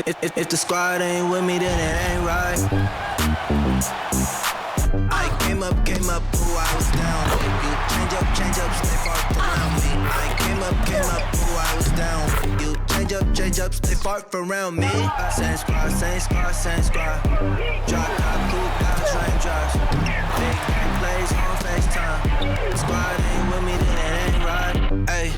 If the squad ain't with me, then it ain't right. I came up, who I was down with. You change up, stay far around me. I came up, who I was down with. You change up, stay far around me. Same squad. Drop top, cool down, train drops. Big bang plays on FaceTime. Squad ain't with me, then it ain't right. Ay.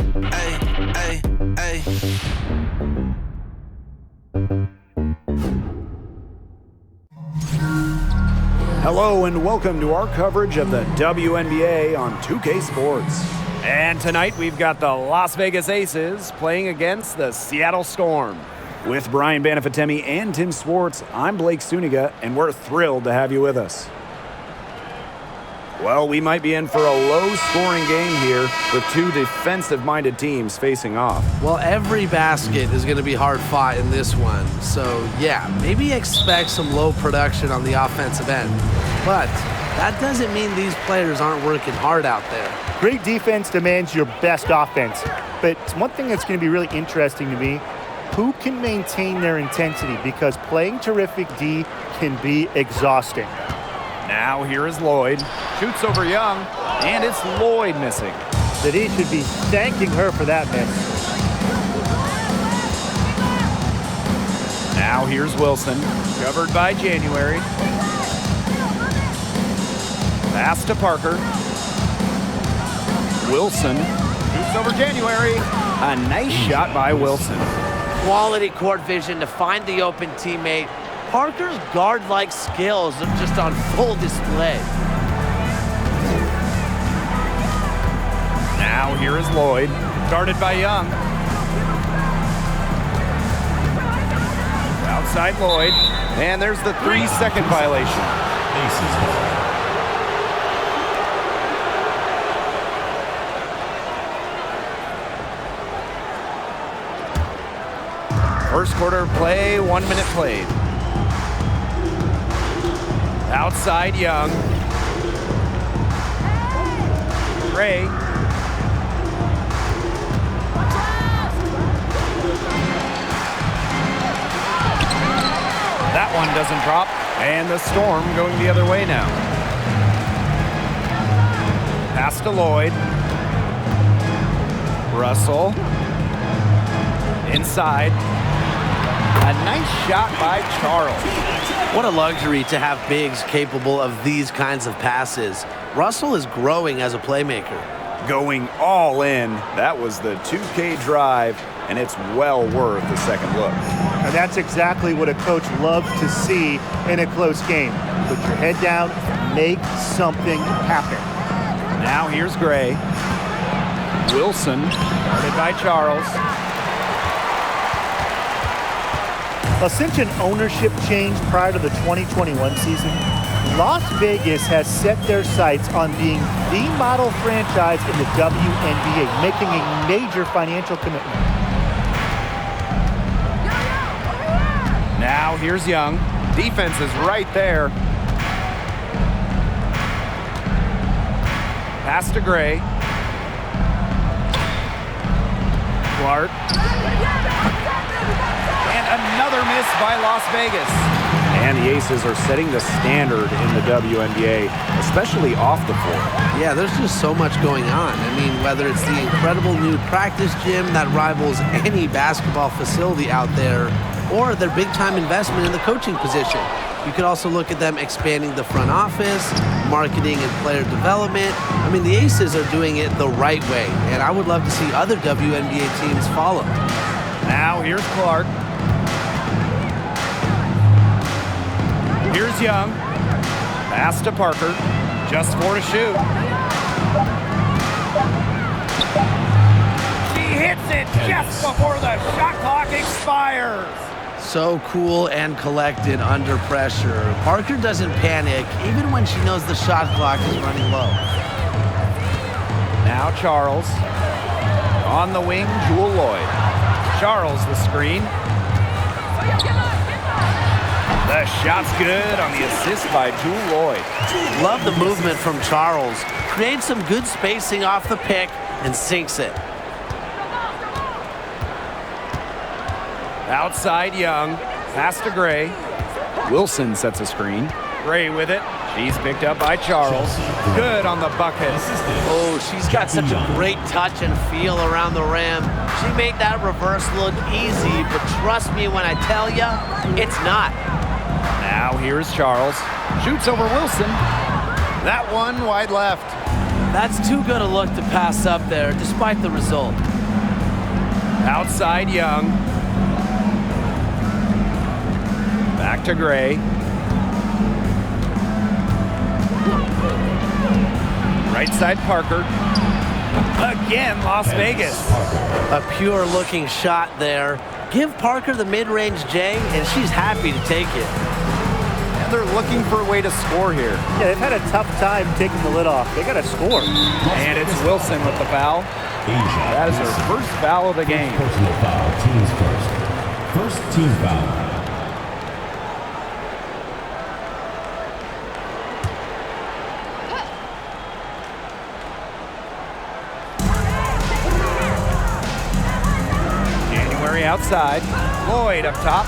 Hello and welcome to our coverage of the WNBA on 2K Sports. And tonight we've got the Las Vegas Aces playing against the Seattle Storm. With Brian Banafatemi and Tim Swartz, I'm Blake Suniga, and we're thrilled to have you with us. Well, we might be in for a low-scoring game here with two defensive-minded teams facing off. Well, every basket is going to be hard-fought in this one. So, yeah, maybe expect some low production on the offensive end. But that doesn't mean these players aren't working hard out there. Great defense demands your best offense. But one thing that's going to be really interesting to me, who can maintain their intensity? Because playing terrific D can be exhausting. Now here is Lloyd. Shoots over Young, and it's Lloyd missing. The D should be thanking her for that miss. Now here's Wilson, covered by January. Pass to Parker. Wilson shoots over January. A nice shot by Wilson. Quality court vision to find the open teammate. Parker's guard-like skills are just on full display. Now here is Lloyd, guarded by Young. Outside Lloyd, and there's the 3-second violation. First quarter play, 1 minute played. Outside Young. Gray. That one doesn't drop, and the Storm going the other way now. Pass to Lloyd. Russell. Inside. A nice shot by Charles. What a luxury to have bigs capable of these kinds of passes. Russell is growing as a playmaker. Going all in. That was the 2K drive, and it's well worth the second look. And that's exactly what a coach loves to see in a close game. Put your head down, make something happen. Now here's Gray. Wilson, guarded by Charles. Well, since an ownership change prior to the 2021 season, Las Vegas has set their sights on being the model franchise in the WNBA, making a major financial commitment. Now here's Young. Defense is right there. Pass to Gray. Clark. And another miss by Las Vegas. And the Aces are setting the standard in the WNBA, especially off the floor. Yeah, there's just so much going on. I mean, whether it's the incredible new practice gym that rivals any basketball facility out there, or their big-time investment in the coaching position. You could also look at them expanding the front office, marketing and player development. I mean, the Aces are doing it the right way, and I would love to see other WNBA teams follow. Now here's Clark. Here's Young. Pass to Parker. Just 4 to shoot. She hits it just before the shot clock expires. So cool and collected under pressure. Parker doesn't panic, even when she knows the shot clock is running low. Now Charles. On the wing, Jewel Lloyd. Charles the screen. The shot's good on the assist by Jewel Lloyd. Love the movement from Charles. Creates some good spacing off the pick and sinks it. Outside Young. Pass to Gray. Wilson sets a screen. Gray with it. She's picked up by Charles. Good on the bucket. Oh, she's got such a great touch and feel around the rim. She made that reverse look easy, but trust me when I tell you, it's not. Now here's Charles. Shoots over Wilson. That one wide left. That's too good a look to pass up there, despite the result. Outside Young. Back to Gray. Right side Parker. Again, Las Vegas. A pure looking shot there. Give Parker the mid-range J, and she's happy to take it. And they're looking for a way to score here. Yeah, they've had a tough time taking the lid off. They got to score. And it's Wilson with the foul. That is her first foul of the game. Personal foul, teams first. First team foul. Outside. Lloyd up top.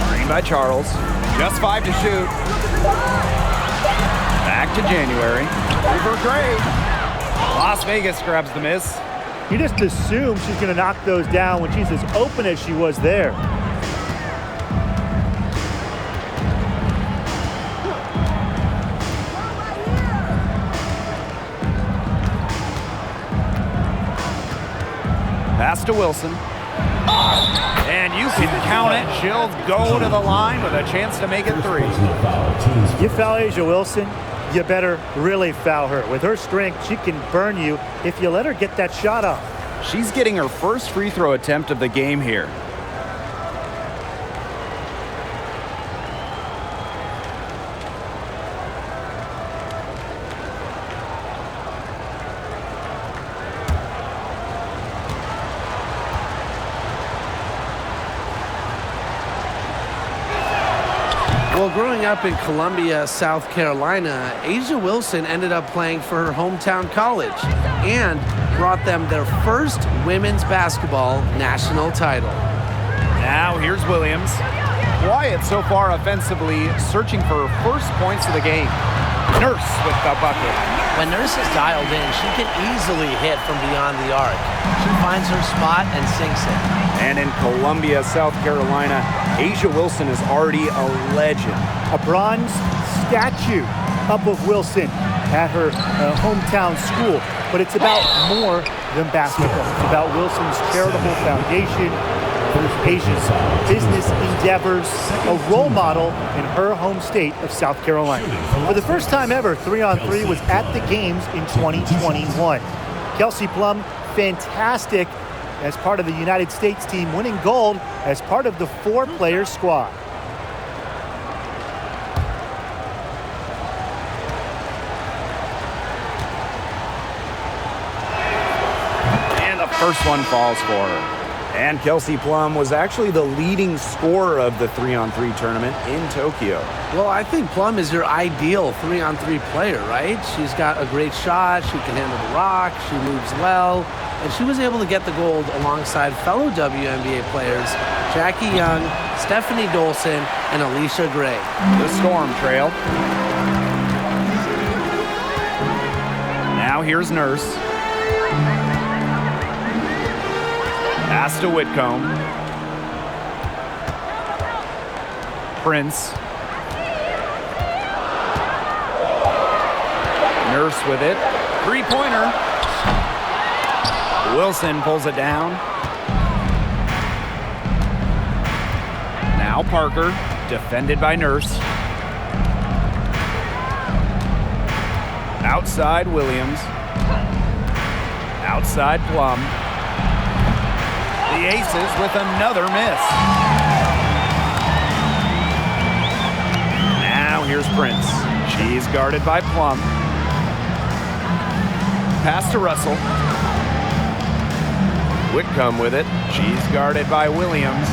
Screen by Charles. Just 5 to shoot. Back to January. Over Gray. Las Vegas grabs the miss. You just assume she's going to knock those down when she's as open as she was there. Pass to Wilson. And you can count it. She'll go to the line with a chance to make it 3. You foul Asia Wilson, you better really foul her. With her strength, she can burn you if you let her get that shot off. She's getting her first free throw attempt of the game here. Well, growing up in Columbia, South Carolina, Asia Wilson ended up playing for her hometown college and brought them their first women's basketball national title. Now here's Williams. Quiet so far offensively, searching for her first points of the game. Nurse with the bucket. When Nurse is dialed in, she can easily hit from beyond the arc. She finds her spot and sinks it. And in Columbia, South Carolina, Asia Wilson is already a legend. A bronze statue up of Wilson at her hometown school. But it's about more than basketball. It's about Wilson's charitable foundation, Asia's business endeavors, a role model in her home state of South Carolina. For the first time ever, 3-on-3 was at the games in 2021. Kelsey Plum, fantastic as part of the United States team, winning gold as part of the 4-player squad. And the first one falls for her. And Kelsey Plum was actually the leading scorer of the 3-on-3 tournament in Tokyo. Well, I think Plum is your ideal 3-on-3 player, right? She's got a great shot, she can handle the rock, she moves well, and she was able to get the gold alongside fellow WNBA players Jackie Young, Stephanie Dolson, and Alicia Gray. The Storm trail. Now here's Nurse. Pass to Whitcomb. Prince. Nurse with it. 3-pointer. Wilson pulls it down. Now Parker, defended by Nurse. Outside Williams. Outside Plum. The Aces with another miss. Now here's Prince. She's guarded by Plum. Pass to Russell. Whitcomb with it. She's guarded by Williams.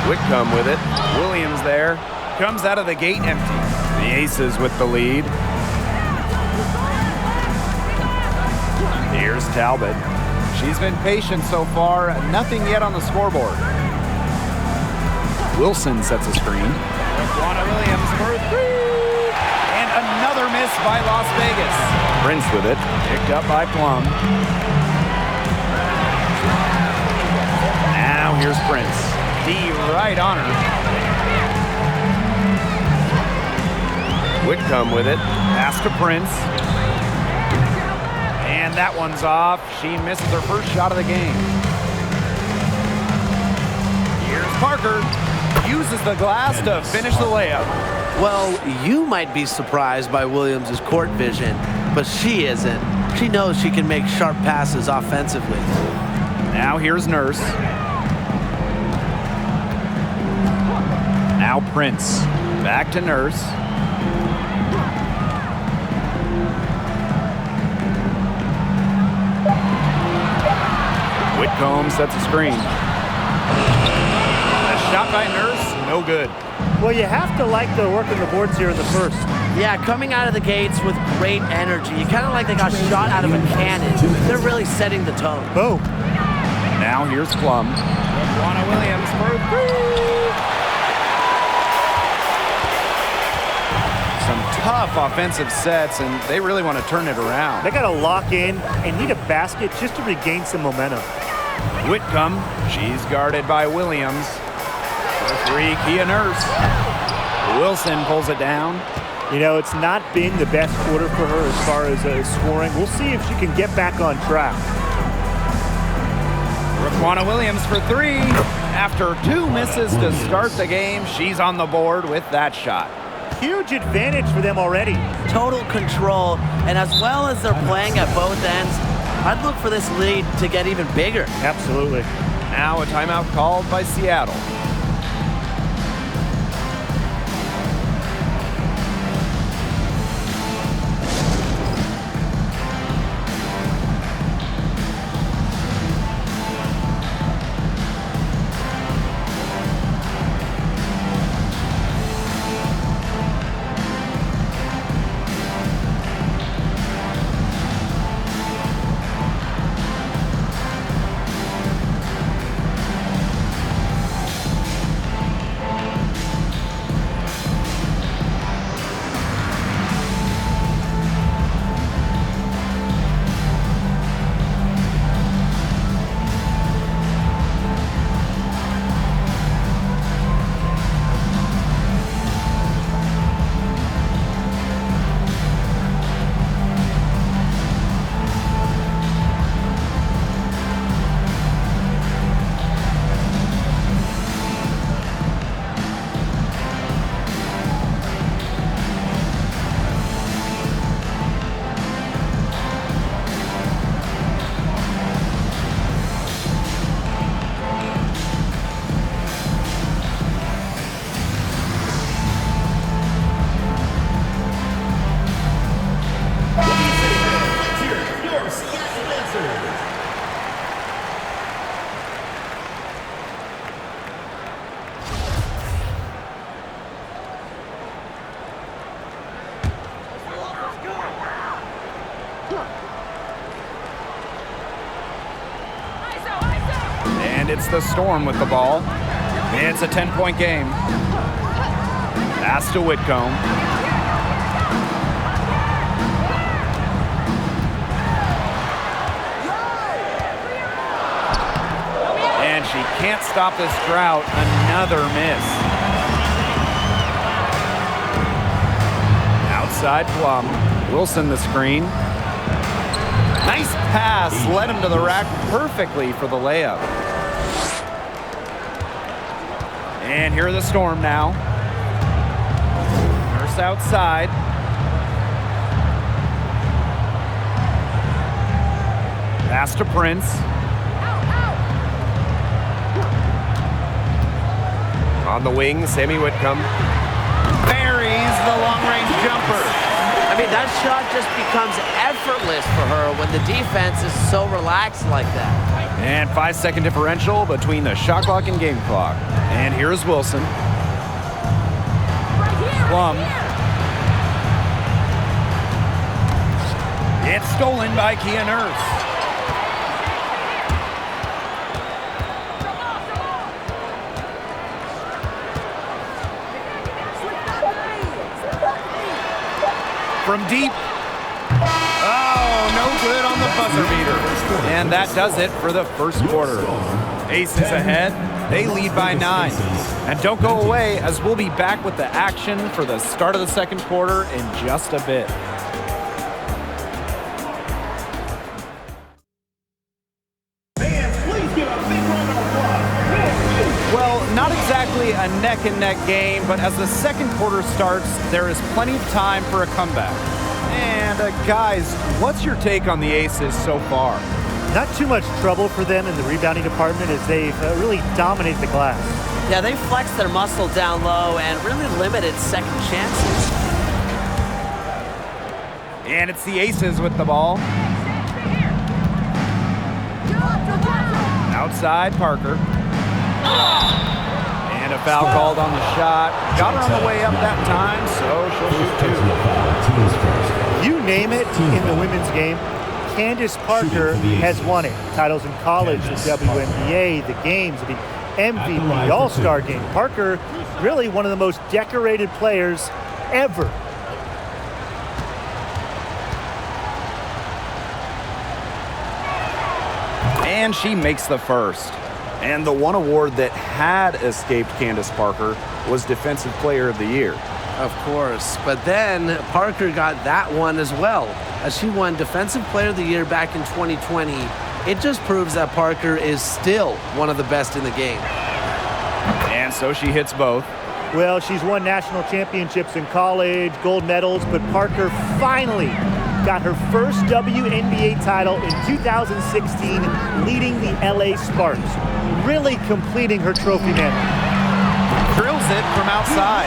Whitcomb with it. Williams there. Comes out of the gate empty. The Aces with the lead. Here's Talbot. She's been patient so far. Nothing yet on the scoreboard. Wilson sets a screen. Juana Williams for three. And another miss by Las Vegas. Prince with it. Picked up by Plum. Now here's Prince. D right on her. Whitcomb with it. Pass to Prince. And that one's off. She misses her first shot of the game. Here's Parker. Uses the glass to finish the layup. Well, you might be surprised by Williams' court vision, but she isn't. She knows she can make sharp passes offensively. Now here's Nurse. Now Prince. Back to Nurse. Whitcomb sets a screen. A shot by Nurse, no good. Well, you have to like the work on the boards here in the first. Yeah, coming out of the gates with great energy. You kind of like they got shot out of a cannon. They're really setting the tone. Boom. Now here's Plum. Juana Williams for three. Some tough offensive sets, and they really want to turn it around. They got to lock in and need a basket just to regain some momentum. Whitcomb, she's guarded by Williams. For three, Kia Nurse. Wilson pulls it down. You know, it's not been the best quarter for her as far as scoring. We'll see if she can get back on track. Raquana Williams for three. After two misses to start the game, she's on the board with that shot. Huge advantage for them already. Total control, and as well as they're playing at both ends, I'd look for this lead to get even bigger. Absolutely. Now a timeout called by Seattle. And it's the Storm with the ball. It's a 10-point game. Pass to Whitcomb. And she can't stop this drought. Another miss. Outside Plum. Wilson the screen. Nice pass, led him to the rack perfectly for the layup. And here are the Storm now. Nurse outside. Pass to Prince. On the wing, Sammy Whitcomb. Buries the long-range jumper. I mean, that shot just becomes effortless for her when the defense is so relaxed like that. And 5-second differential between the shot clock and game clock. And here's Wilson. Plum. It's stolen by Kia Nurse. from deep. Oh, no good on the buzzer beater. And that does it for the first quarter. Aces ahead. They lead by 9. And don't go away, as we'll be back with the action for the start of the second quarter in just a bit. Well, not exactly a neck-and-neck game, but as the second quarter starts, there is plenty of time for a comeback. And guys, what's your take on the Aces so far? Not too much trouble for them in the rebounding department as they really dominate the glass. Yeah, they flexed their muscle down low and really limited second chances. And it's the Aces with the ball. Outside, Parker. And a foul called on the shot. Got her on the way up that time, so she'll shoot 2. You name it in the women's game, Candace Parker has won it. Titles in college, the WNBA, the games, the MVP, All-Star game. Parker, really one of the most decorated players ever. And she makes the first. And the one award that had escaped Candace Parker was Defensive Player of the Year. Of course, but then Parker got that one as well. As she won Defensive Player of the Year back in 2020, it just proves that Parker is still one of the best in the game. And so she hits both. Well, she's won national championships in college, gold medals, but Parker finally got her first WNBA title in 2016, leading the LA Sparks, really completing her trophy mantle. Drills it from outside.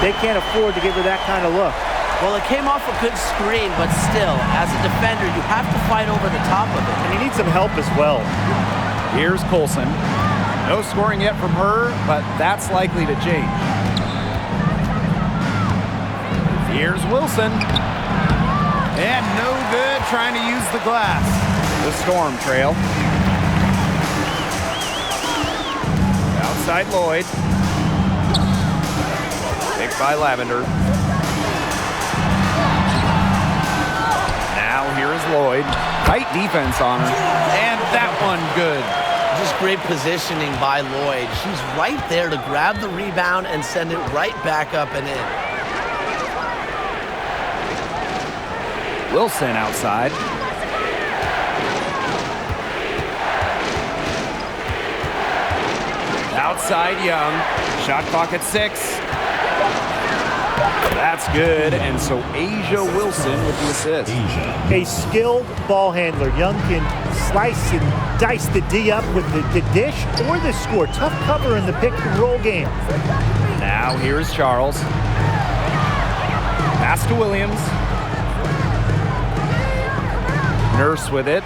They can't afford to give her that kind of look. Well, it came off a good screen, but still, as a defender, you have to fight over the top of it. And you need some help as well. Here's Colson. No scoring yet from her, but that's likely to change. Here's Wilson. And no good trying to use the glass. The Storm trail. Outside Lloyd. Picked by Lavender. Now here is Lloyd. Tight defense on her. And that one good. Just great positioning by Lloyd. She's right there to grab the rebound and send it right back up and in. Wilson outside. Outside Young. Shot clock at 6. That's good, and so Asia Wilson with the assist. A skilled ball handler. Young can slice and dice the D up with the dish or the score. Tough cover in the pick and roll game. Now here's Charles. Pass to Williams. Nurse with it.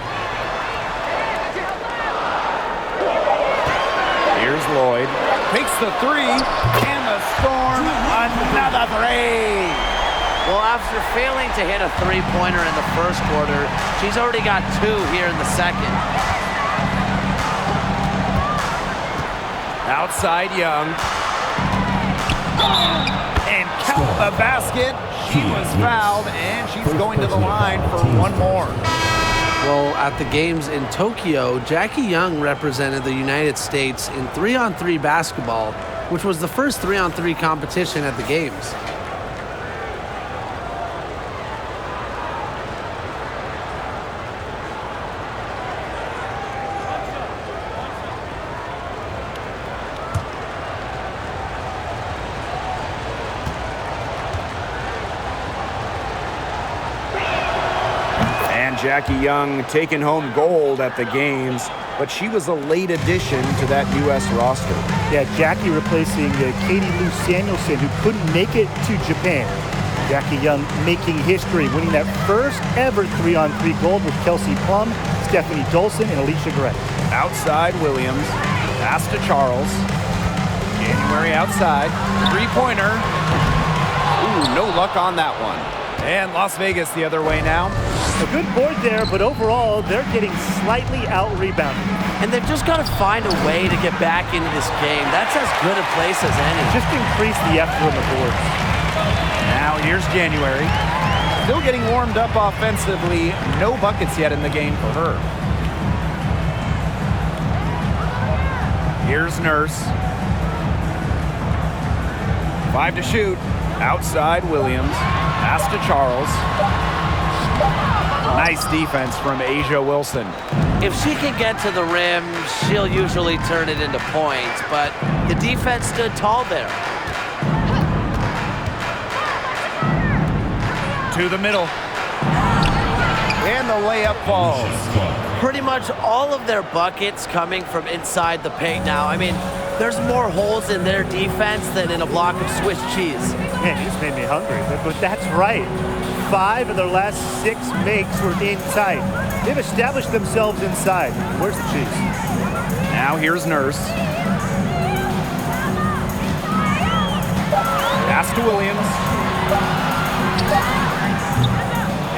Here's Lloyd. Takes the 3, and the Storm another 3. Well, after failing to hit a three-pointer in the first quarter, she's already got 2 here in the second. Outside Young. And count the basket. She was fouled, and she's going to the line for one more. Well, at the games in Tokyo, Jackie Young represented the United States in 3-on-3 basketball, which was the first 3-on-3 competition at the games. Jackie Young taking home gold at the games, but she was a late addition to that U.S. roster. Yeah, Jackie replacing Katie Lou Samuelson, who couldn't make it to Japan. Jackie Young making history, winning that first ever 3-on-3 gold with Kelsey Plum, Stephanie Dolson, and Alicia Gray. Outside Williams, pass to Charles. January outside, three-pointer. Ooh, no luck on that one. And Las Vegas the other way now. A good board there, but overall, they're getting slightly out-rebounded. And they've just got to find a way to get back into this game. That's as good a place as any. Just increase the effort on the boards. Now here's January. Still getting warmed up offensively. No buckets yet in the game for her. Here's Nurse. 5 to shoot. Outside Williams. Pass to Charles. Nice defense from Asia Wilson. If she can get to the rim, she'll usually turn it into points, but the defense stood tall there. To the middle. And the layup falls. Pretty much all of their buckets coming from inside the paint now. I mean, there's more holes in their defense than in a block of Swiss cheese. Man, you just made me hungry, but that's right. 5 of their last 6 makes were inside. They've established themselves inside. Where's the cheese? Now here's Nurse. Pass to Williams.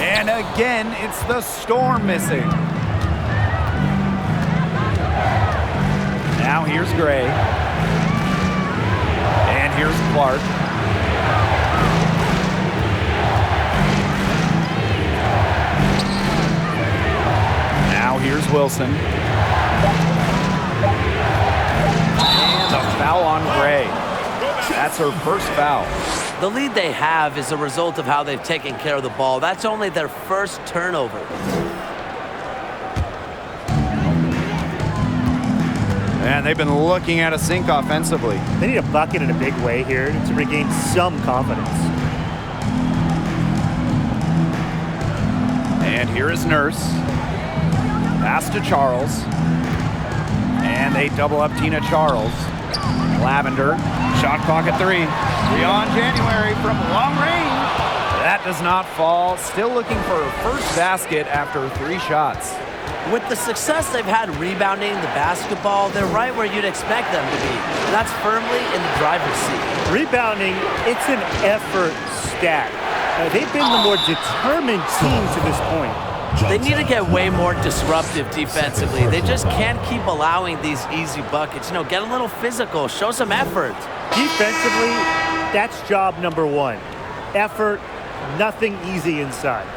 And again, it's the Storm missing. Now here's Gray. And here's Clark. Now here's Wilson. And a foul on Gray. That's her first foul. The lead they have is a result of how they've taken care of the ball. That's only their first turnover. And they've been looking at a sink offensively. They need a bucket in a big way here to regain some confidence. And here is Nurse. Pass to Charles. And they double up Tina Charles. Lavender, shot clock at 3. 3 on January from long range. That does not fall. Still looking for her first basket after 3 shots. With the success they've had rebounding the basketball, they're right where you'd expect them to be. And that's firmly in the driver's seat. Rebounding, it's an effort stat. They've been the more determined team to this point. They need to get way more disruptive defensively. They just can't keep allowing these easy buckets. You know, get a little physical, show some effort. Defensively, that's job number 1. Effort, nothing easy inside.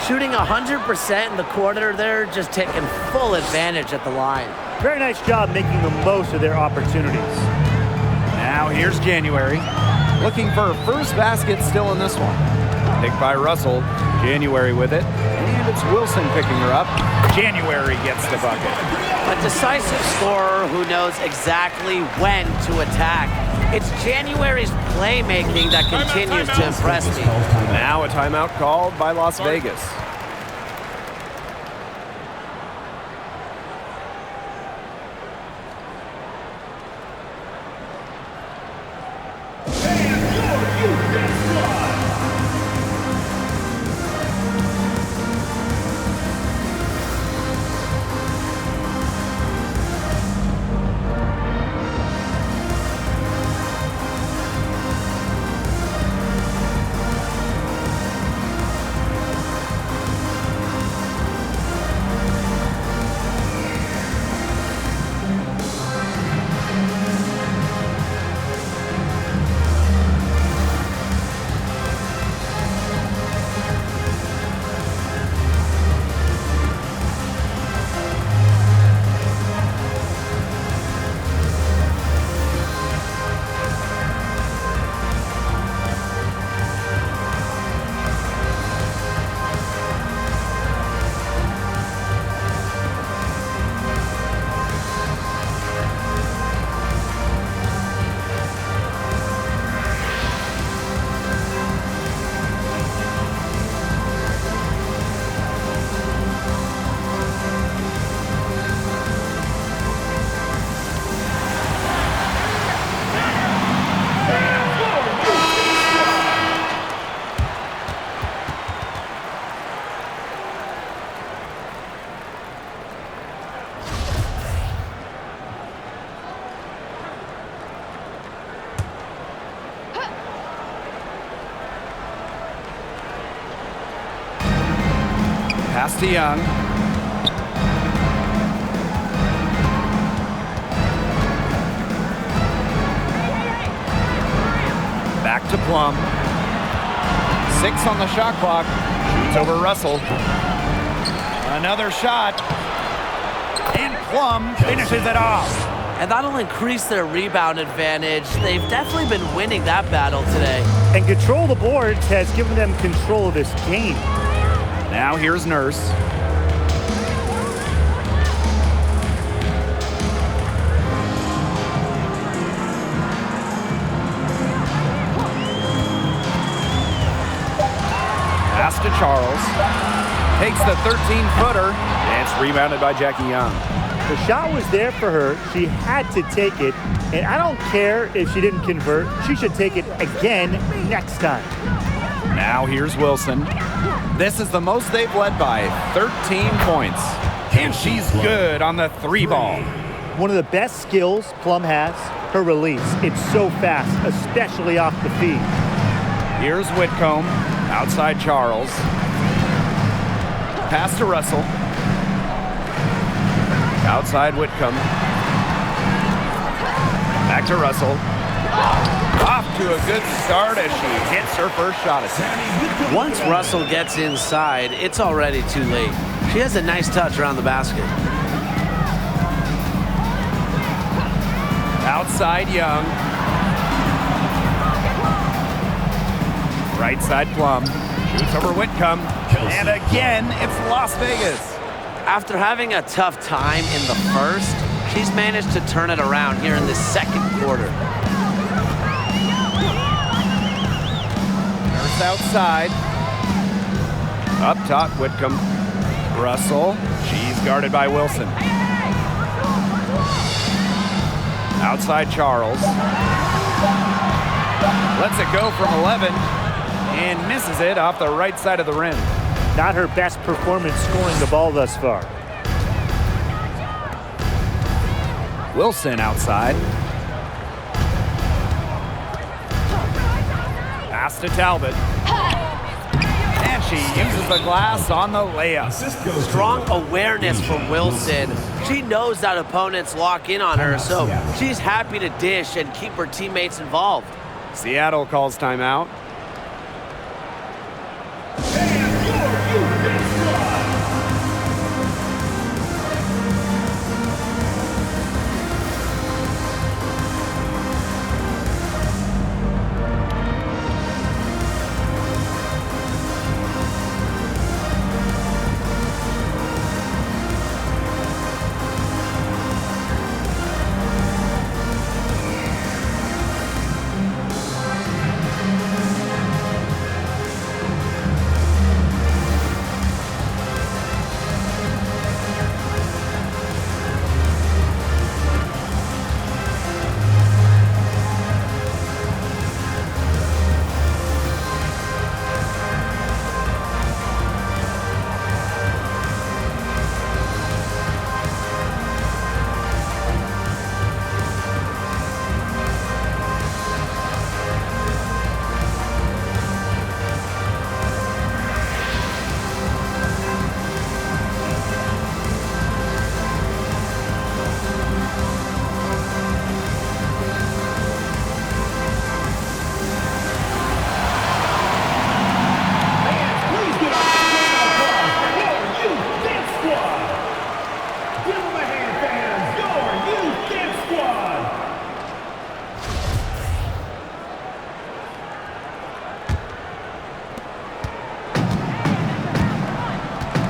Shooting 100% in the quarter, they're just taking full advantage at the line. Very nice job making the most of their opportunities. Now here's January. Looking for her first basket still in this one. Picked by Russell. January with it. And it's Wilson picking her up. January gets the bucket. A decisive scorer who knows exactly when to attack. It's January's playmaking that continues to impress me. Now a timeout called by Las Vegas. Pass to Young. Back to Plum. 6 on the shot clock. Shoots over Russell. Another shot. And Plum finishes it off. And that'll increase their rebound advantage. They've definitely been winning that battle today. And control the boards has given them control of this game. Now here's Nurse. Pass to Charles. Takes the 13-footer, and it's rebounded by Jackie Young. The shot was there for her. She had to take it. And I don't care if she didn't convert. She should take it again next time. Now here's Wilson. This is the most they've led by, 13 points. And she's good on the 3-ball. One of the best skills Plum has, her release. It's so fast, especially off the feet. Here's Whitcomb, outside Charles. Pass to Russell. Outside Whitcomb. Back to Russell. Off to a good start as she hits her first shot attempt. Once Russell gets inside, it's already too late. She has a nice touch around the basket. Outside Young. Right side Plum. Shoots over Whitcomb. And again, it's Las Vegas. After having a tough time in the first, she's managed to turn it around here in the second quarter. Nurse outside. Up top, Whitcomb. Russell. She's guarded by Wilson. Outside Charles. Lets it go from 11 and misses it off the right side of the rim. Not her best performance scoring the ball thus far. Wilson outside. Pass to Talbot. And she uses the glass on the layup. Strong awareness from Wilson. She knows that opponents lock in on her, so she's happy to dish and keep her teammates involved. Seattle calls timeout.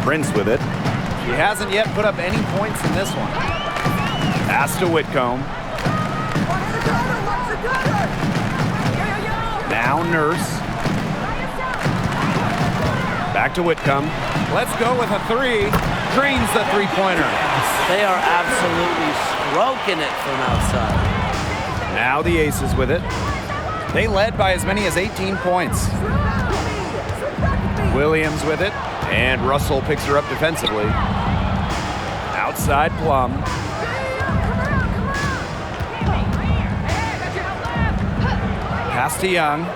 Prince with it. She hasn't yet put up any points in this one. Pass to Whitcomb. Now Nurse. Back to Whitcomb. Let's go with a 3. Drains the 3-pointer. They are absolutely stroking it from outside. Now the Aces with it. They led by as many as 18 points. Williams with it. And Russell picks her up defensively. Outside Plum. Pass to Young.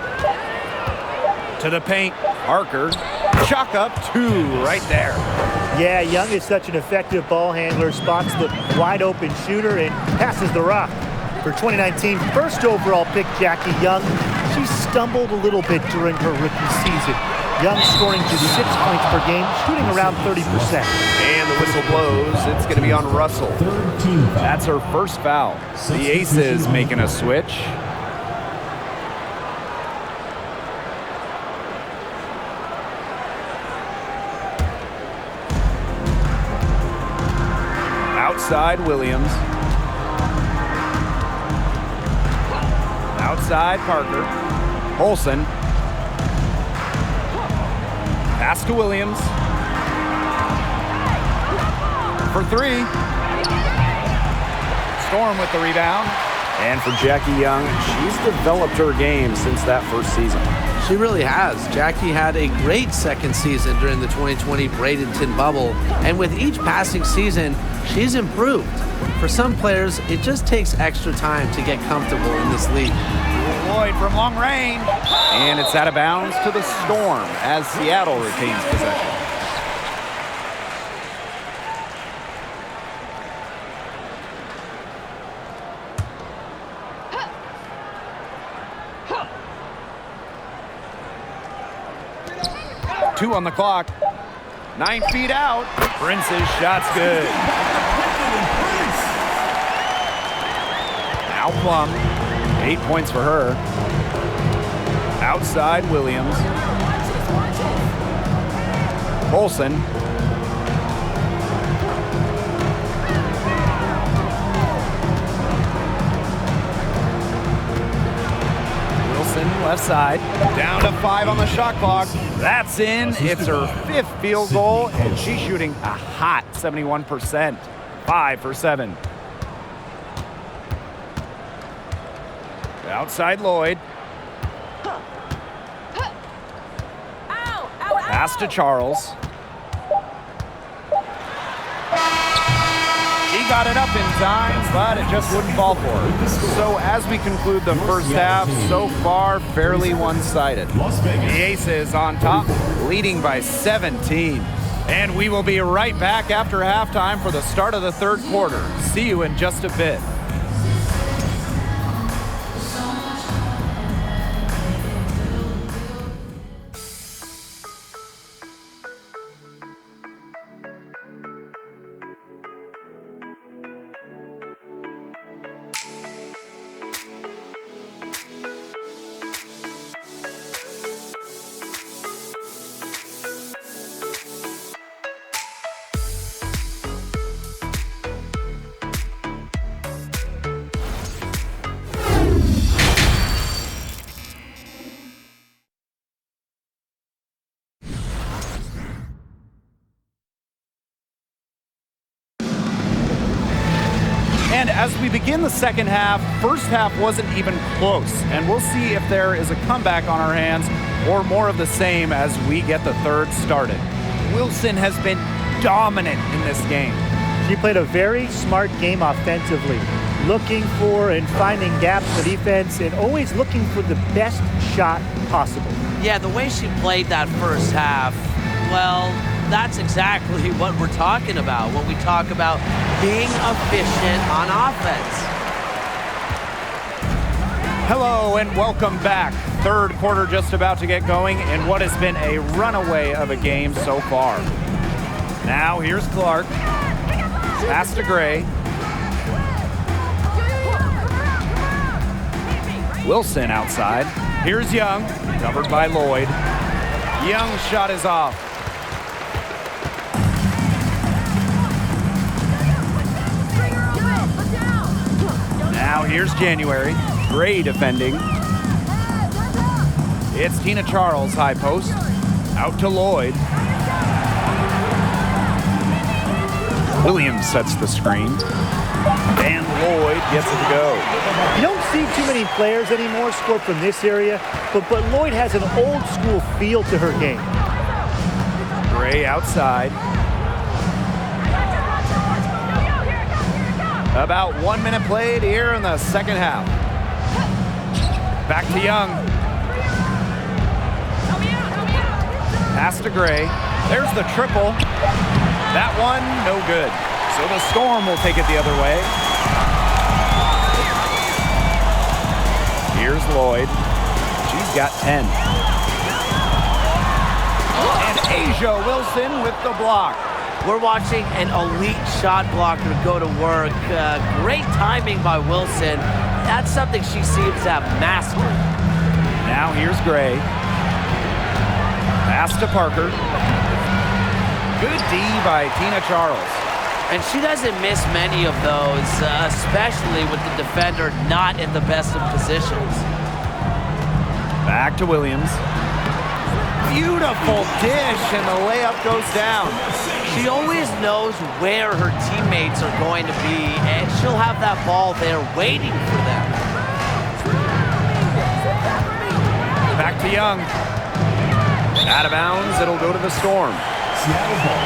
To the paint. Parker. Chalk up 2 right there. Yeah, Young is such an effective ball handler, spots the wide open shooter and passes the rock. For 2019 first overall pick Jackie Young, she stumbled a little bit during her rookie season. Young scoring just 6 points per game, shooting around 30%. And the whistle blows. It's going to be on Russell. Third team foul. That's her first foul. The Aces making a switch. Outside Williams. Outside Parker. Olsen. Pass to Williams. For 3. Storm with the rebound. And for Jackie Young, she's developed her game since that first season. She really has. Jackie had a great second season during the 2020 Bradenton bubble, and with each passing season, she's improved. For some players, it just takes extra time to get comfortable in this league. Lloyd from long range. And it's out of bounds to the Storm as Seattle retains possession. Two on the clock. 9 feet out. Prince's shot's good. Now Plum. 8 points for her. Outside Williams. Olsen. Wilson left side. Down to 5 on the shot clock. That's in. It's her 5th field goal, and she's shooting a hot 71%. 5 for 7. Outside Lloyd. Pass to Charles. He got it up in time, but it just wouldn't fall for her. So as we conclude the first half, so far fairly one-sided. The Aces on top, leading by 17. And we will be right back after halftime for the start of the third quarter. See you in just a bit. And as we begin the second half, first half wasn't even close. And we'll see if there is a comeback on our hands or more of the same as we get the third started. Wilson has been dominant in this game. She played a very smart game offensively, looking for and finding gaps in the defense and always looking for the best shot possible. Yeah, the way she played that first half, well, that's exactly what we're talking about when we talk about being efficient on offense. Hello and welcome back. Third quarter just about to get going in what has been a runaway of a game so far. Now here's Clark. Pass to Gray. Wilson outside. Here's Young, covered by Lloyd. Young's shot is off. Now here's January. Gray defending. It's Tina Charles, high post. Out to Lloyd. Williams sets the screen. And Lloyd gets it to go. You don't see too many players anymore score from this area, but Lloyd has an old school feel to her game. Gray outside. About 1 minute played here in the second half. Back to Young. Pass to Gray. There's the triple. That one, no good. So the Storm will take it the other way. Here's Lloyd. She's got 10. And Asia Wilson with the block. We're watching an elite shot blocker go to work. Great timing by Wilson. That's something she seems to have mastered. Now here's Gray. Pass to Parker. Good D by Tina Charles. And she doesn't miss many of those, especially with the defender not in the best of positions. Back to Williams. Beautiful dish, and the layup goes down. She always knows where her teammates are going to be, and she'll have that ball there waiting for them. Back to Young. Out of bounds, it'll go to the Storm. Seattle ball.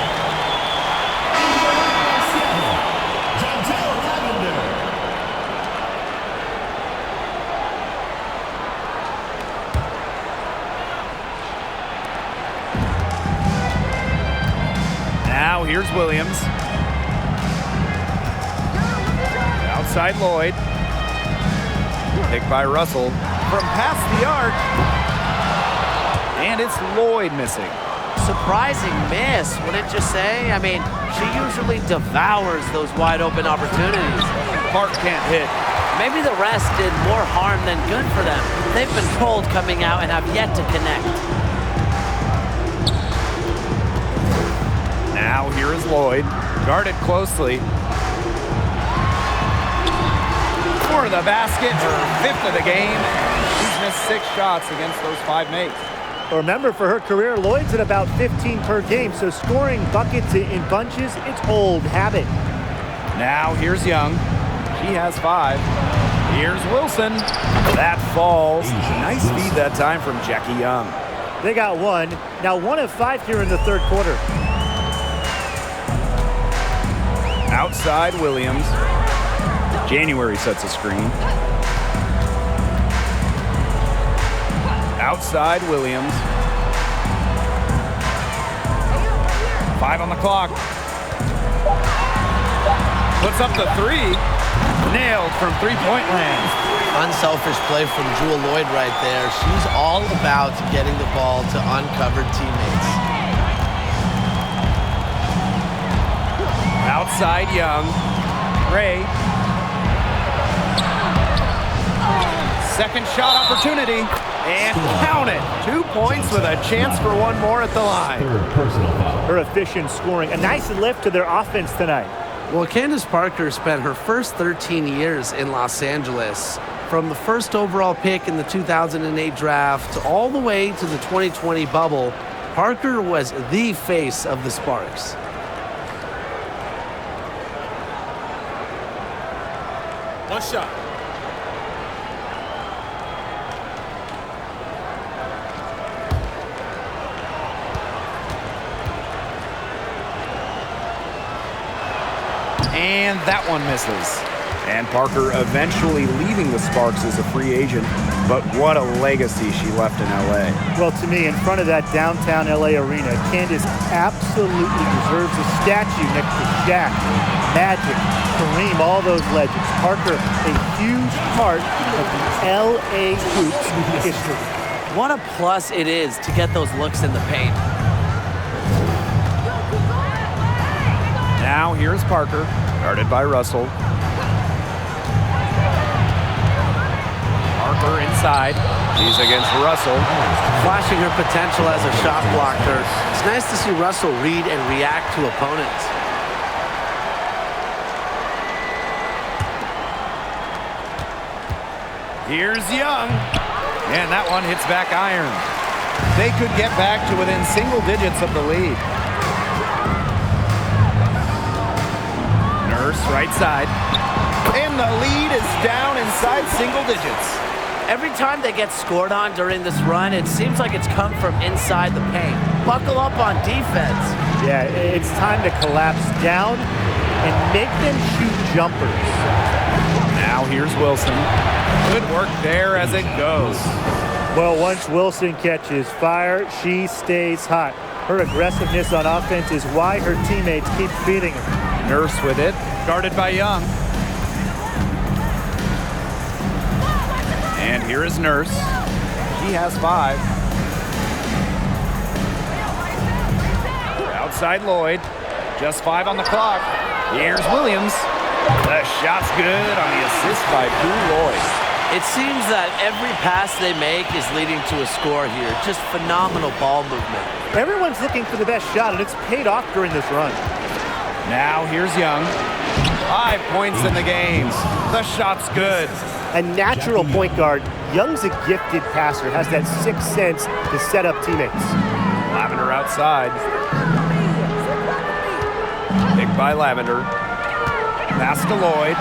Now here's Williams. Outside Lloyd. Picked by Russell. From past the arc. And it's Lloyd missing. Surprising miss, wouldn't you say? I mean, she usually devours those wide open opportunities. Park can't hit. Maybe the rest did more harm than good for them. They've been cold coming out and have yet to connect. Now here is Lloyd, guarded closely. For the basket, her 5th of the game. She's missed 6 shots against those 5 mates. Remember, for her career, Lloyd's at about 15 per game, so scoring buckets in bunches, it's old habit. Now here's Young. She has 5. Here's Wilson. That falls. Nice feed that time from Jackie Young. They got 1. Now 1 of 5 here in the third quarter. Outside Williams. January sets a screen. Outside Williams. 5 on the clock. Puts up the 3. Nailed from three-point land. Unselfish play from Jewel Lloyd right there. She's all about getting the ball to uncovered teammates. Outside Young. Gray. Second shot opportunity. And count it. 2 points with a chance for one more at the line. Third personal foul. Her efficient scoring. A nice lift to their offense tonight. Well, Candace Parker spent her first 13 years in Los Angeles. From the first overall pick in the 2008 draft all the way to the 2020 bubble, Parker was the face of the Sparks. One shot. And that one misses. And Parker eventually leaving the Sparks as a free agent, but what a legacy she left in LA. Well, to me, in front of that downtown LA arena, Candace absolutely deserves a statue next to Shaq, Magic, Kareem, all those legends. Parker, a huge part of the LA Hoops history. What a plus it is to get those looks in the paint. Now here's Parker, guarded by Russell. Parker inside. She's against Russell. Flashing her potential as a shot blocker. It's nice to see Russell read and react to opponents. Here's Young. And that one hits back iron. They could get back to within single digits of the lead. Nurse right side. And the lead is down inside single digits. Every time they get scored on during this run, it seems like it's come from inside the paint. Buckle up on defense. Yeah, it's time to collapse down and make them shoot jumpers. Now here's Wilson. Good work there as it goes. Well, once Wilson catches fire, she stays hot. Her aggressiveness on offense is why her teammates keep feeding her. Nurse with it, guarded by Young. And here is Nurse. She has 5. Outside Lloyd, just 5 on the clock. Here's Williams. The shot's good on the assist by Lloyd. It seems that every pass they make is leading to a score here. Just phenomenal ball movement. Everyone's looking for the best shot, and it's paid off during this run. Now here's Young. 5 points in the game. The shot's good. A natural point guard, Young's a gifted passer, has that sixth sense to set up teammates. Lavender outside. Picked by Lavender. Pass to Lloyd.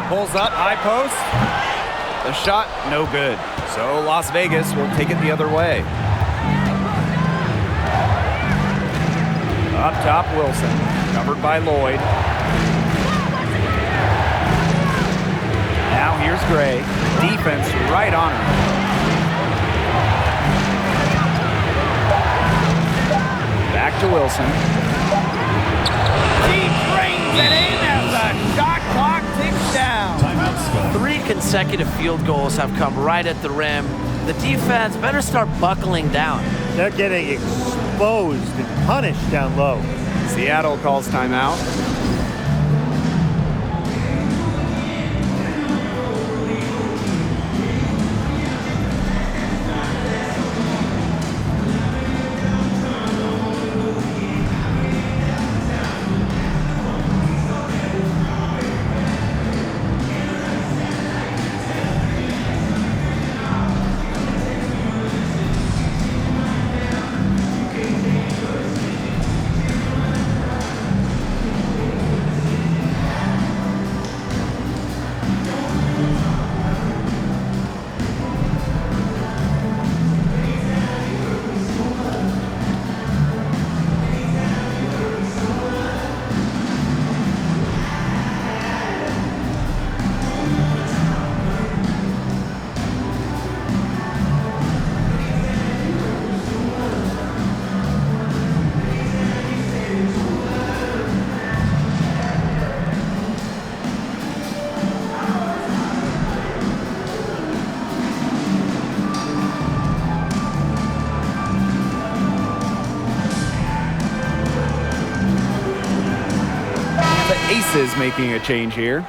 Pulls up, high post. The shot, no good. So Las Vegas will take it the other way. Up top, Wilson. Covered by Lloyd. Now here's Gray. Defense right on her. Back to Wilson. He brings it in as the shot clock ticks down. 3 consecutive field goals have come right at the rim. The defense better start buckling down. They're getting exposed and punished down low. Seattle calls timeout. Aces making a change here.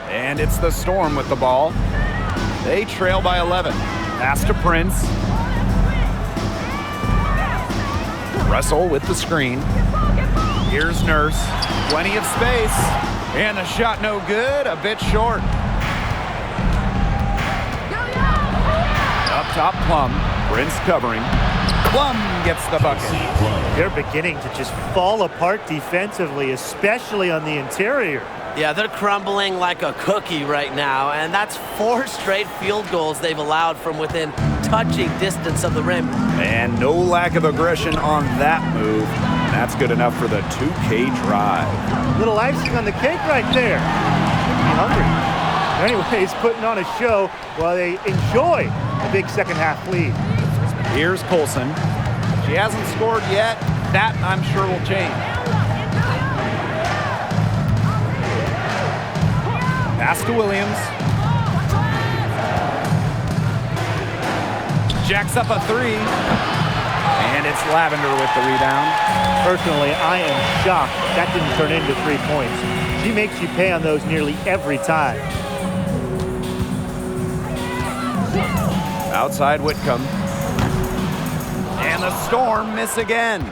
And it's the Storm with the ball. They trail by 11. Pass to Prince. Russell with the screen. Here's Nurse. Plenty of space. And the shot no good, a bit short. Up top, Plum. Prince covering. Plum gets the bucket. They're beginning to just fall apart defensively, especially on the interior. Yeah, they're crumbling like a cookie right now, and that's 4 straight field goals they've allowed from within touching distance of the rim. And no lack of aggression on that move. That's good enough for the 2K drive. Little icing on the cake right there. Be hungry. Anyways, putting on a show while they enjoy a big second half lead. Here's Colson. She hasn't scored yet. That, I'm sure, will change. Pass to Williams. Jacks up a 3. And it's Lavender with the rebound. Personally, I am shocked that didn't turn into 3 points. She makes you pay on those nearly every time. Outside Whitcomb. And the Storm miss again.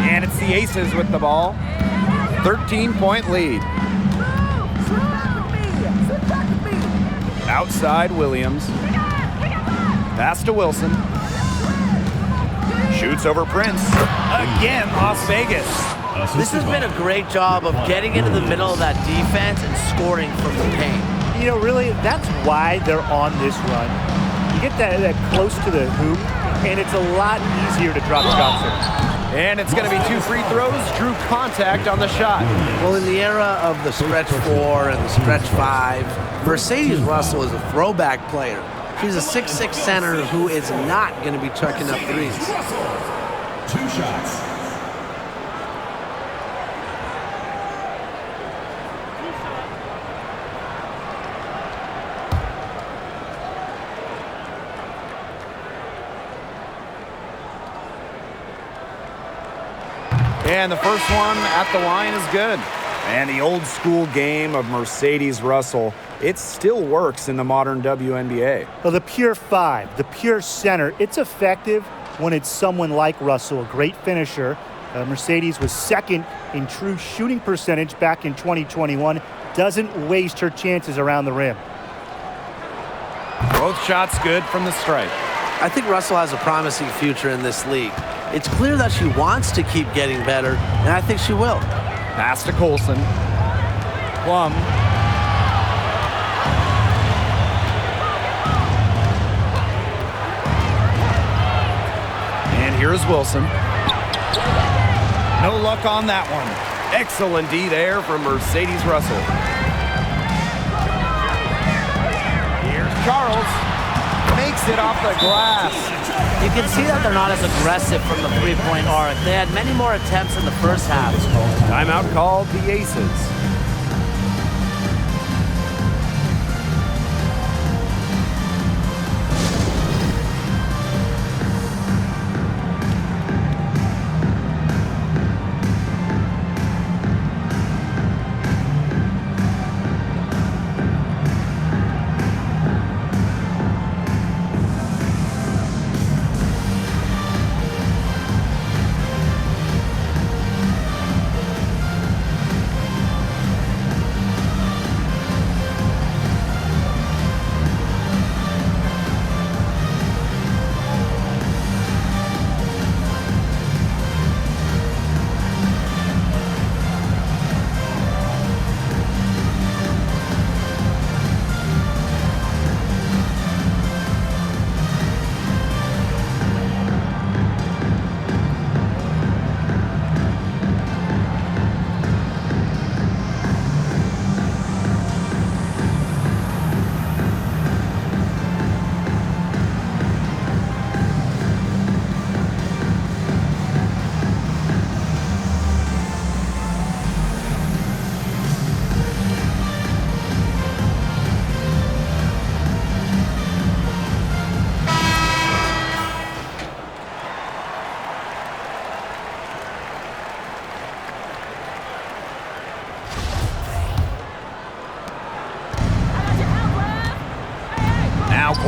And it's the Aces with the ball. 13-point lead. Outside Williams. Pass to Wilson. Shoots over Prince. Again, Las Vegas. This has been a great job of getting into the middle of that defense and scoring from the paint. You know, really, that's why they're on this run. You get that close to the hoop, and it's a lot easier to drop shots there. And it's going to be 2 free throws. Drew contact on the shot. Well, in the era of the stretch 4 and the stretch 5, Mercedes Russell is a throwback player. She's a 6'6" center who is not going to be chucking up threes. 2 shots. And the first one at the line is good. And the old school game of Mercedes Russell, it still works in the modern WNBA. Well, the pure 5, the pure center, it's effective when it's someone like Russell, a great finisher. Mercedes was second in true shooting percentage back in 2021. Doesn't waste her chances around the rim. Both shots good from the stripe. I think Russell has a promising future in this league. It's clear that she wants to keep getting better, and I think she will. Pass to Colson. Plum. And here's Wilson. No luck on that one. Excellent D there from Mercedes Russell. Here's Charles. Makes it off the glass. You can see that they're not as aggressive from the three-point arc. They had many more attempts in the first half. Timeout called the Aces.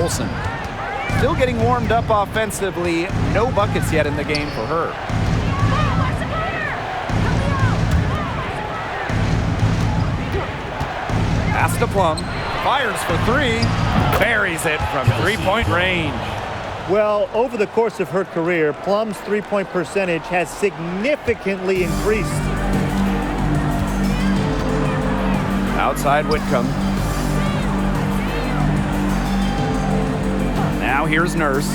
Colson. Still getting warmed up offensively. No buckets yet in the game for her. Pass to Plum. Fires for 3. Buries it from three-point range. Well, over the course of her career, Plum's three-point percentage has significantly increased. Outside Whitcomb. Now here's Nurse.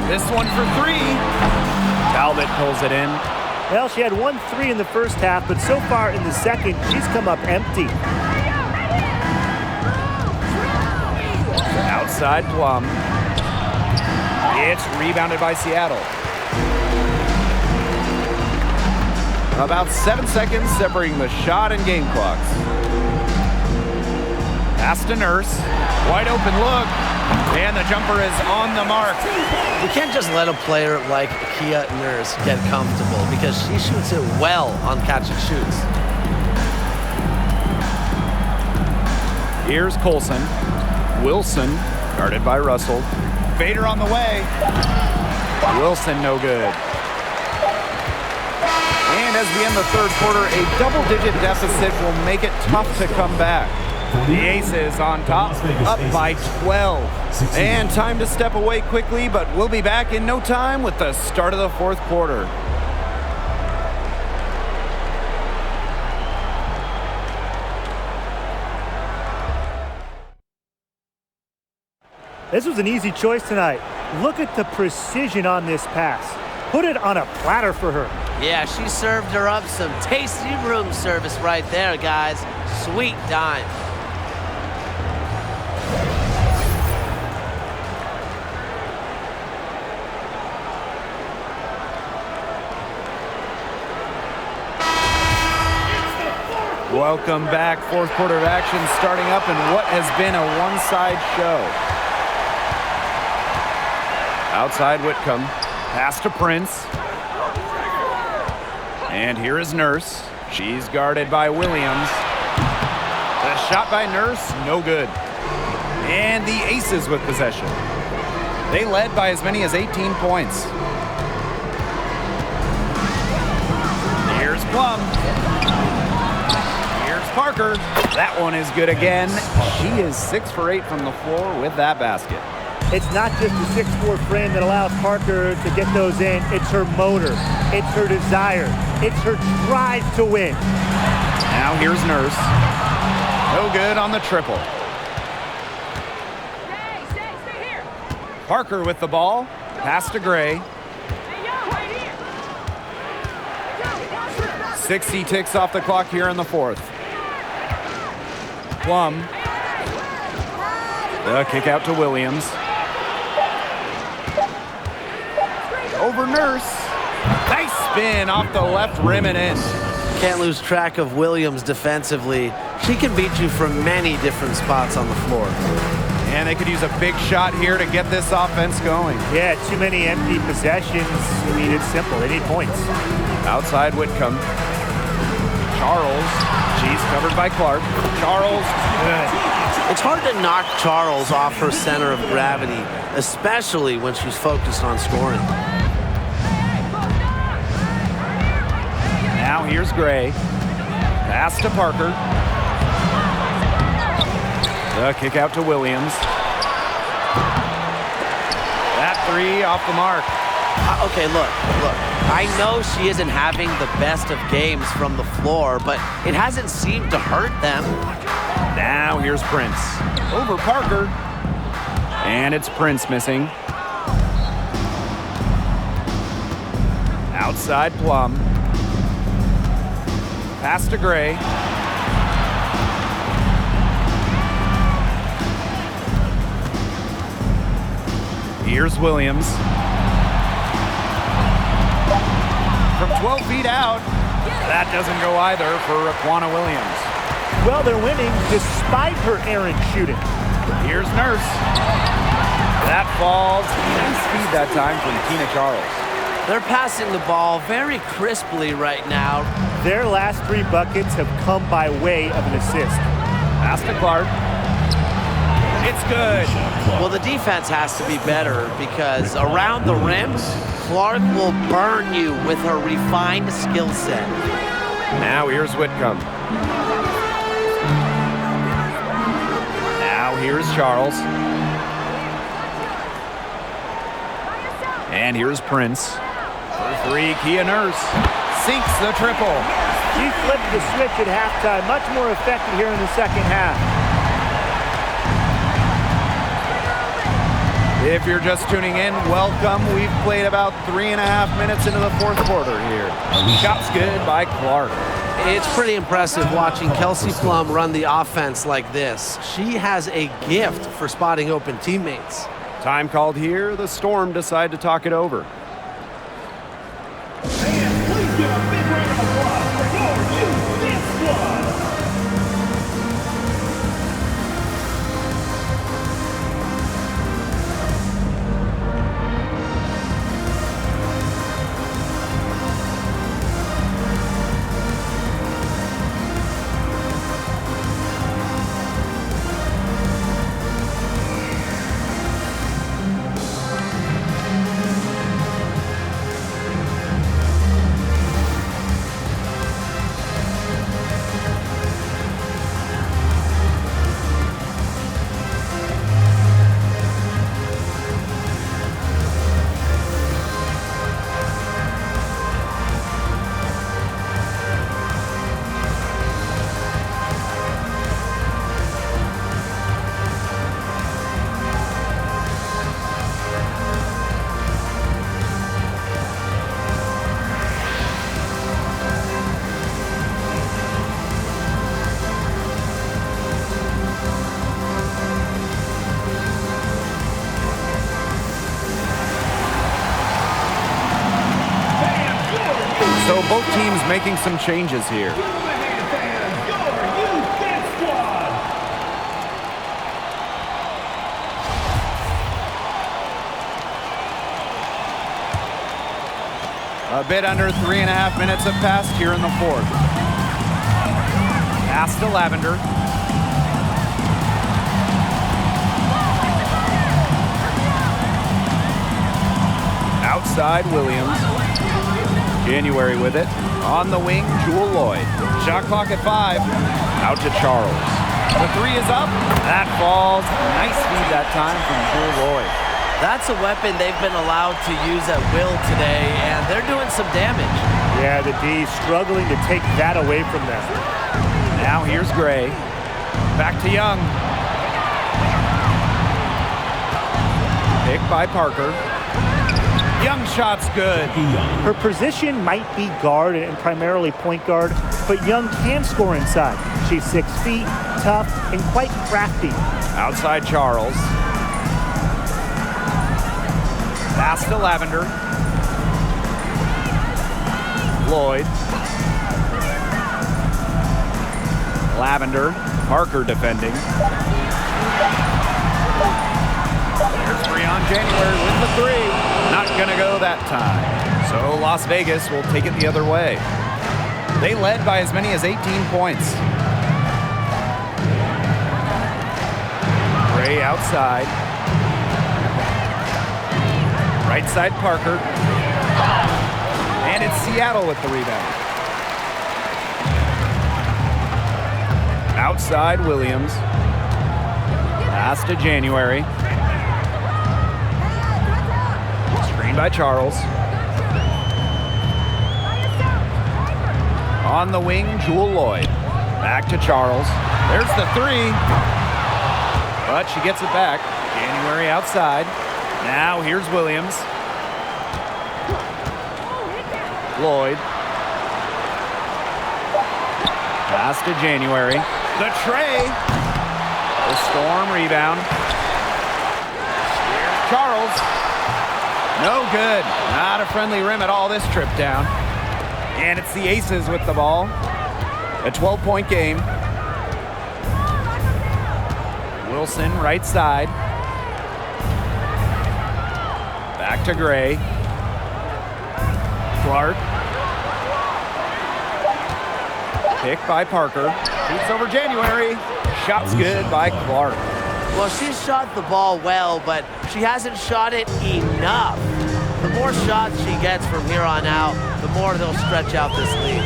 This one for 3. Talbot pulls it in. Well, she had 1 3 in the first half, but so far in the second, she's come up empty. Outside Plum. It's rebounded by Seattle. About 7 seconds separating the shot and game clocks. Pass to Nurse. Wide open look. And the jumper is on the mark. We can't just let a player like Kia Nurse get comfortable because she shoots it well on catch and shoots. Here's Colson. Wilson, guarded by Russell. Vader on the way. Wilson, no good. And as we end the third quarter, a double-digit deficit will make it tough to come back. The Aces on top, up by 12. And time to step away quickly, but we'll be back in no time with the start of the fourth quarter. This was an easy choice tonight. Look at the precision on this pass. Put it on a platter for her. Yeah, she served her up some tasty room service right there, guys. Sweet dime. Welcome back. Fourth quarter of action starting up in what has been a one-side show. Outside Whitcomb. Pass to Prince. And here is Nurse. She's guarded by Williams. The shot by Nurse, no good. And the Aces with possession. They led by as many as 18 points. Here's Plum. Parker. That one is good again. She is 6 for 8 from the floor with that basket. It's not just the 6'4" frame that allows Parker to get those in. It's her motor. It's her desire. It's her drive to win. Now here's Nurse. No good on the triple. Stay here. Parker with the ball. Pass to Gray. 60 ticks off the clock here in the fourth. Plum. The kick out to Williams. Over Nurse. Nice spin off the left rim and in. Can't lose track of Williams defensively. She can beat you from many different spots on the floor. And they could use a big shot here to get this offense going. Yeah, too many empty possessions. I mean, it's simple. They need points. Outside Whitcomb. Charles. She's covered by Clark. Charles. Good. It's hard to knock Charles off her center of gravity, especially when she's focused on scoring. Now here's Gray. Pass to Parker. The kick out to Williams. That three off the mark. Okay, look. I know she isn't having the best of games from the floor, but it hasn't seemed to hurt them. Now here's Prince. Over Parker. And it's Prince missing. Outside Plum. Pass to Gray. Here's Williams. From 12 feet out. That doesn't go either for Raquana Williams. Well, they're winning despite her errant shooting. Here's Nurse. That falls. Nice feed that time from Tina Charles. They're passing the ball very crisply right now. Their last 3 buckets have come by way of an assist. Pass to Clark. It's good. Well, the defense has to be better because around the rim, Clark will burn you with her refined skill set. Now here's Whitcomb. Now here's Charles. And here's Prince. For 3, Kia Nurse sinks the triple. She flipped the switch at halftime, much more effective here in the second half. If you're just tuning in, welcome. We've played about 3.5 minutes into the fourth quarter here. Shots good by Clark. It's pretty impressive watching Kelsey Plum run the offense like this. She has a gift for spotting open teammates. Time called here. The Storm decide to talk it over. Please give a big round of applause for your Dance Squad. So both teams making some changes here. A bit under 3.5 minutes have passed here in the fourth. Pass to Lavender. Outside Williams. January with it. On the wing, Jewel Lloyd. Shot clock at 5. Out to Charles. The three is up. That falls. Nice feed that time from Jewel Lloyd. That's a weapon they've been allowed to use at will today, and they're doing some damage. Yeah, the D struggling to take that away from them. Now here's Gray. Back to Young. Pick by Parker. Young shot's good. Her position might be guard and primarily point guard, but Young can score inside. She's 6 feet, tough, and quite crafty. Outside Charles. Pass to Lavender. Lloyd. Lavender. Parker defending. There's three on January with the three. Not gonna go that time. So Las Vegas will take it the other way. They led by as many as 18 points. Gray outside. Right side Parker. And it's Seattle with the rebound. Outside Williams. Pass to January. Screen by Charles. On the wing, Jewel Lloyd. Back to Charles. There's the three. But she gets it back. January outside. Now here's Williams. Lloyd. Pass to January. The tray. The Storm rebound. Charles. No good. Not a friendly rim at all this trip down. And it's the Aces with the ball. A 12-point game. Wilson right side. Back to Gray. Clark. Pick by Parker. Shoots over January. Shot's good by Clark. Well, she shot the ball well, but she hasn't shot it enough. The more shots she gets from here on out, the more they'll stretch out this lead.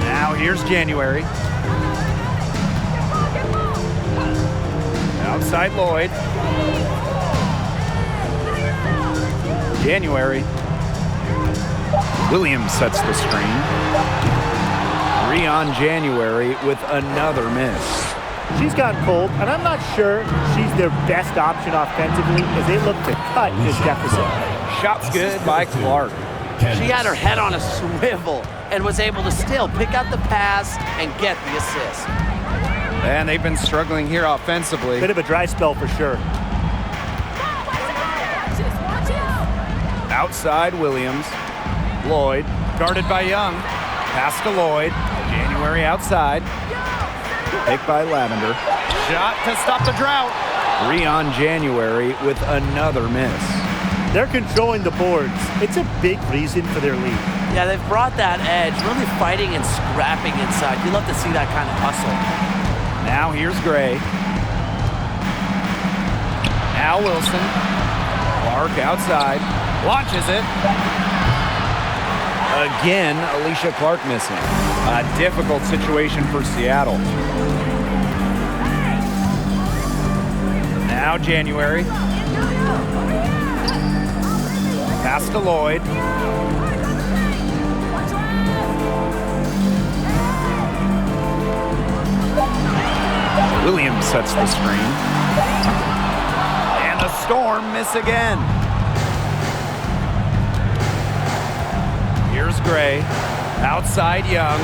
Now here's January. Outside Lloyd. January. Williams sets the screen. Three on January with another miss. She's gotten cold, and I'm not sure she's their best option offensively as they look to cut this deficit. Shot's good by Clark. She had her head on a swivel and was able to still pick out the pass and get the assist. And they've been struggling here offensively. Bit of a dry spell for sure. Outside Williams. Lloyd, guarded by Young. Pass to Lloyd. January outside. Pick by Lavender. Shot to stop the drought. Three on January with another miss. They're controlling the boards. It's a big reason for their lead. Yeah, they've brought that edge, really fighting and scrapping inside. You love to see that kind of hustle. Now here's Gray. Now Wilson. Clark outside. Launches it. Again, Alicia Clark missing. A difficult situation for Seattle. Now January. Pass to Lloyd. Williams sets the screen. And the Storm miss again. Here's Gray. Outside Young.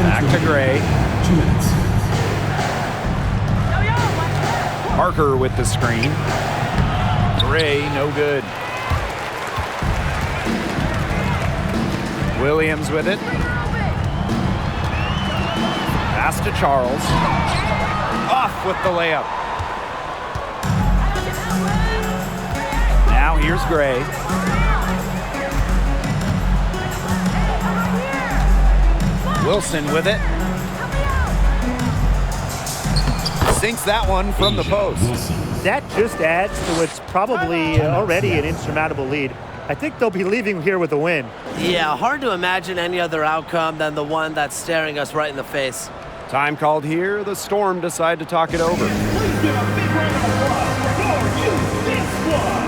Back to Gray. 2 minutes. Parker with the screen. Gray, no good. Williams with it. Pass to Charles. Off with the layup. Now here's Gray. Wilson with it. Sinks that one from the post. That just adds to what's probably already an insurmountable lead. I think they'll be leaving here with a win. Yeah, hard to imagine any other outcome than the one that's staring us right in the face. Time called here. The Storm decide to talk it over. Please give a big round of applause for your Dance Squad.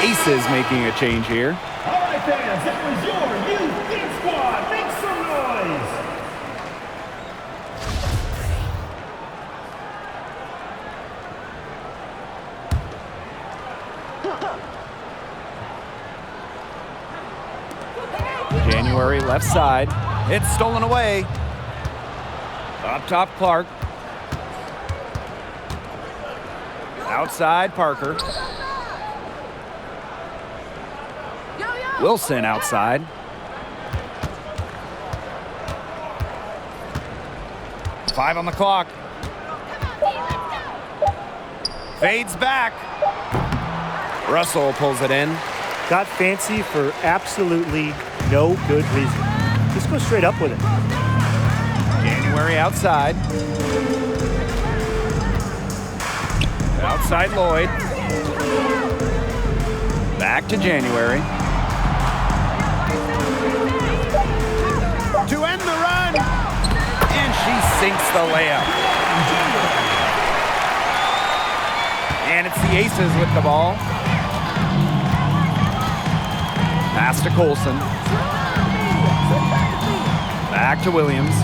Aces making a change here. All right, fans, that was your youth Dance Squad. Make some noise. January left side. It's stolen away. Up top, Clark. Outside, Parker. Wilson outside. Five on the clock. Fades back. Russell pulls it in. Got fancy for absolutely no good reason. Just go straight up with it. January outside. Outside Lloyd. Back to January. To end the run. And she sinks the layup. And it's the Aces with the ball. Pass to Colson. Back to Williams.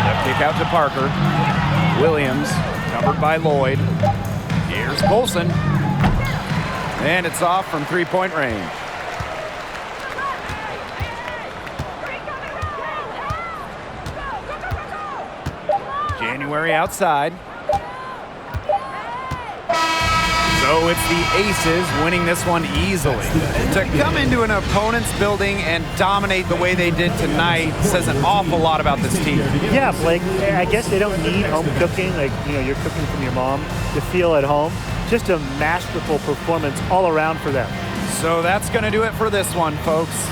Left kick out to Parker. Williams, covered by Lloyd. Here's Colson. And it's off from three-point range. January outside. So it's the Aces winning this one easily. To come into an opponent's building and dominate the way they did tonight says an awful lot about this team. Yeah, Blake, I guess they don't need home cooking, like, you know, you're cooking from your mom, to feel at home. Just a masterful performance all around for them. So that's going to do it for this one, folks.